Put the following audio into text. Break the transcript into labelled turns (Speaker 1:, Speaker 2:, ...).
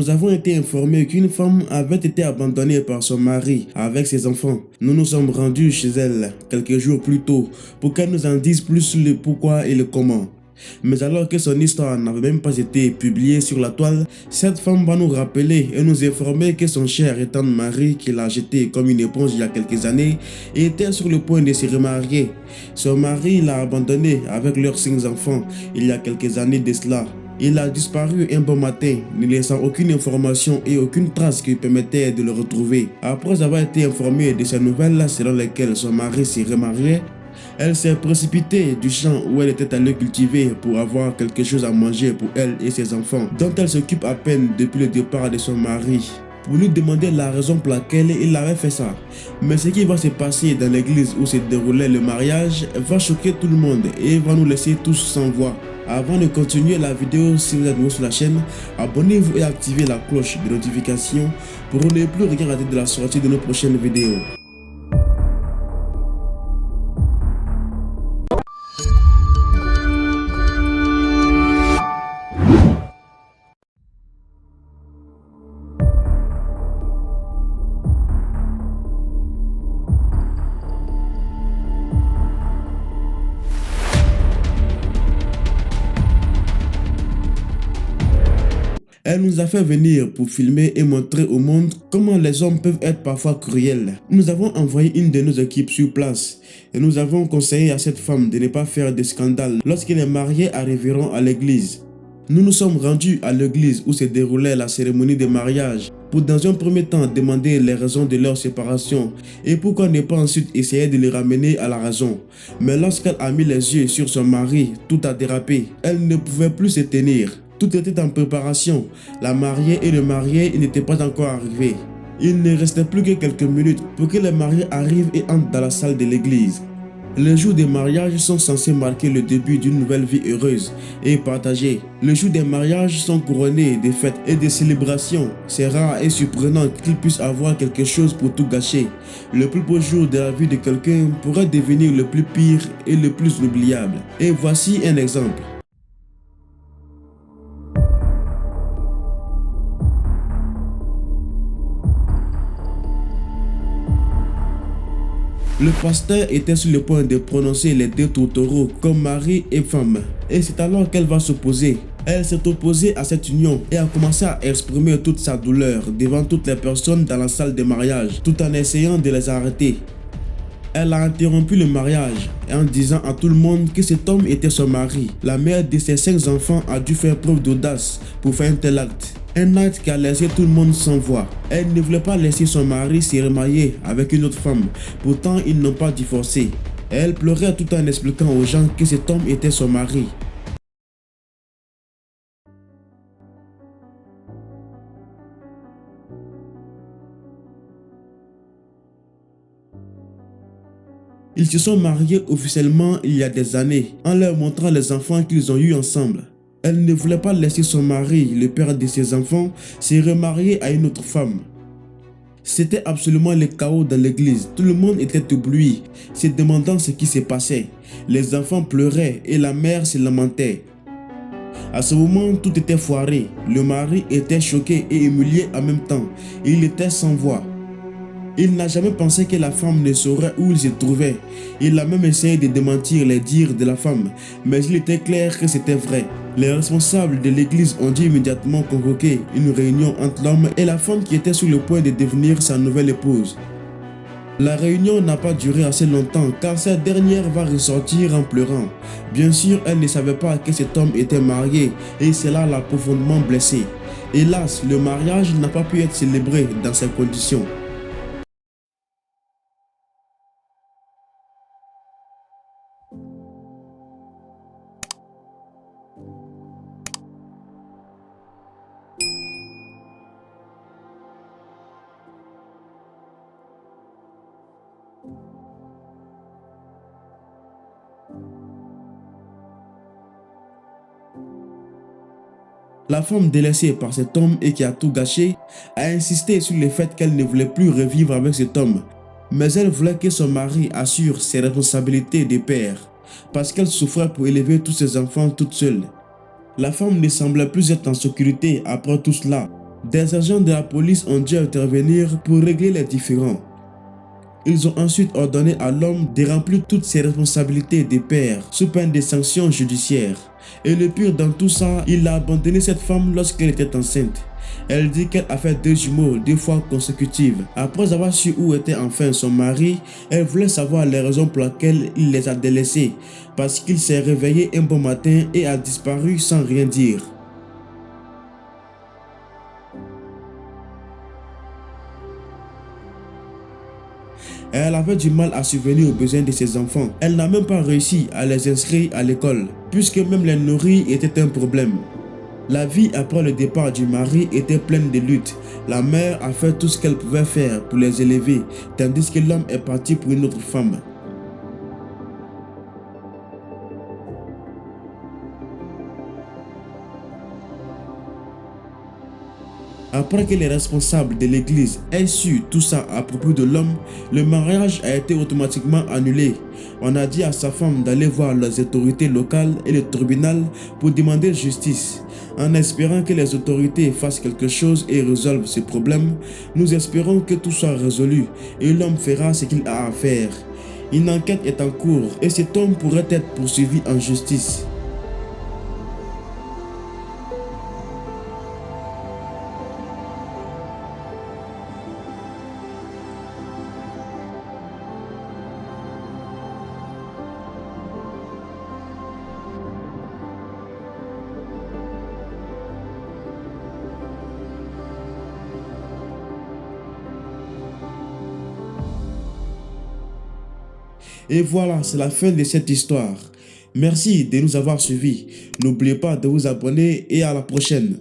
Speaker 1: nous avons été informés qu'une femme avait été abandonnée par son mari avec ses enfants. Nous nous sommes rendus chez elle quelques jours plus tôt pour qu'elle nous en dise plus sur le pourquoi et le comment. Mais alors que son histoire n'avait même pas été publiée sur la toile, cette femme va nous rappeler et nous informer que son cher et tendre mari, qui l'a jeté comme une éponge il y a quelques années, était sur le point de se remarier. Son mari l'a abandonné avec leurs 5 enfants il y a quelques années de cela. Il a disparu un bon matin, ne laissant aucune information et aucune trace qui permettait de le retrouver. Après avoir été informée de ces nouvelles selon lesquelles son mari s'est remarié, elle s'est précipitée du champ où elle était allée cultiver pour avoir quelque chose à manger pour elle et ses enfants, dont elle s'occupe à peine depuis le départ de son mari, pour lui demander la raison pour laquelle il avait fait ça. Mais ce qui va se passer dans l'église où se déroulait le mariage va choquer tout le monde et va nous laisser tous sans voix. Avant de continuer la vidéo, si vous êtes nouveau sur la chaîne, abonnez-vous et activez la cloche de notification pour ne plus rien rater de la sortie de nos prochaines vidéos. Elle nous a fait venir pour filmer et montrer au monde comment les hommes peuvent être parfois cruels. Nous avons envoyé une de nos équipes sur place et nous avons conseillé à cette femme de ne pas faire de scandale lorsque les mariés arriveront à l'église. Nous nous sommes rendus à l'église où se déroulait la cérémonie de mariage pour dans un premier temps demander les raisons de leur séparation et pourquoi ne pas ensuite essayer de les ramener à la raison. Mais lorsqu'elle a mis les yeux sur son mari, tout a dérapé. Elle ne pouvait plus se tenir. Tout était en préparation. La mariée et le marié n'étaient pas encore arrivés. Il ne restait plus que quelques minutes pour que les mariés arrivent et entrent dans la salle de l'église. Les jours des mariages sont censés marquer le début d'une nouvelle vie heureuse et partagée. Les jours des mariages sont couronnés de fêtes et de célébrations. C'est rare et surprenant qu'il puisse avoir quelque chose pour tout gâcher. Le plus beau jour de la vie de quelqu'un pourrait devenir le plus pire et le plus oubliable. Et voici un exemple. Le pasteur était sur le point de prononcer les 2 tourtereaux comme mari et femme. Et c'est alors qu'elle va s'opposer. Elle s'est opposée à cette union et a commencé à exprimer toute sa douleur devant toutes les personnes dans la salle de mariage, tout en essayant de les arrêter. Elle a interrompu le mariage en disant à tout le monde que cet homme était son mari. La mère de ses 5 enfants a dû faire preuve d'audace pour faire un tel acte. Un acte qui a laissé tout le monde sans voix. Elle ne voulait pas laisser son mari se remarier avec une autre femme. Pourtant, ils n'ont pas divorcé. Elle pleurait tout en expliquant aux gens que cet homme était son mari. Ils se sont mariés officiellement il y a des années, en leur montrant les enfants qu'ils ont eus ensemble. Elle ne voulait pas laisser son mari, le père de ses enfants, se remarier à une autre femme. C'était absolument le chaos dans l'église. Tout le monde était ébloui, se demandant ce qui se passait. Les enfants pleuraient et la mère se lamentait. À ce moment, tout était foiré. Le mari était choqué et humilié en même temps. Il était sans voix. Il n'a jamais pensé que la femme ne saurait où il se trouvait. Il a même essayé de démentir les dires de la femme, mais il était clair que c'était vrai. Les responsables de l'église ont dû immédiatement convoquer une réunion entre l'homme et la femme qui était sur le point de devenir sa nouvelle épouse. La réunion n'a pas duré assez longtemps car cette dernière va ressortir en pleurant. Bien sûr, elle ne savait pas que cet homme était marié et cela l'a profondément blessée. Hélas, le mariage n'a pas pu être célébré dans ces conditions. La femme délaissée par cet homme et qui a tout gâché a insisté sur le fait qu'elle ne voulait plus revivre avec cet homme. Mais elle voulait que son mari assure ses responsabilités de père parce qu'elle souffrait pour élever tous ses enfants toute seule. La femme ne semblait plus être en sécurité après tout cela. Des agents de la police ont dû intervenir pour régler les différends. Ils ont ensuite ordonné à l'homme de remplir toutes ses responsabilités de père sous peine de sanctions judiciaires. Et le pire dans tout ça, il a abandonné cette femme lorsqu'elle était enceinte. Elle dit qu'elle a fait 2 jumeaux 2 fois consécutives. Après avoir su où était enfin son mari, elle voulait savoir les raisons pour lesquelles il les a délaissés. Parce qu'il s'est réveillé un bon matin et a disparu sans rien dire. Elle avait du mal à subvenir aux besoins de ses enfants. Elle n'a même pas réussi à les inscrire à l'école, puisque même les nourrir était un problème. La vie après le départ du mari était pleine de luttes. La mère a fait tout ce qu'elle pouvait faire pour les élever, tandis que l'homme est parti pour une autre femme. Après que les responsables de l'église aient su tout ça à propos de l'homme, le mariage a été automatiquement annulé. On a dit à sa femme d'aller voir les autorités locales et le tribunal pour demander justice. En espérant que les autorités fassent quelque chose et résolvent ce problème, nous espérons que tout soit résolu et l'homme fera ce qu'il a à faire. Une enquête est en cours et cet homme pourrait être poursuivi en justice. Et voilà, c'est la fin de cette histoire. Merci de nous avoir suivis. N'oubliez pas de vous abonner et à la prochaine.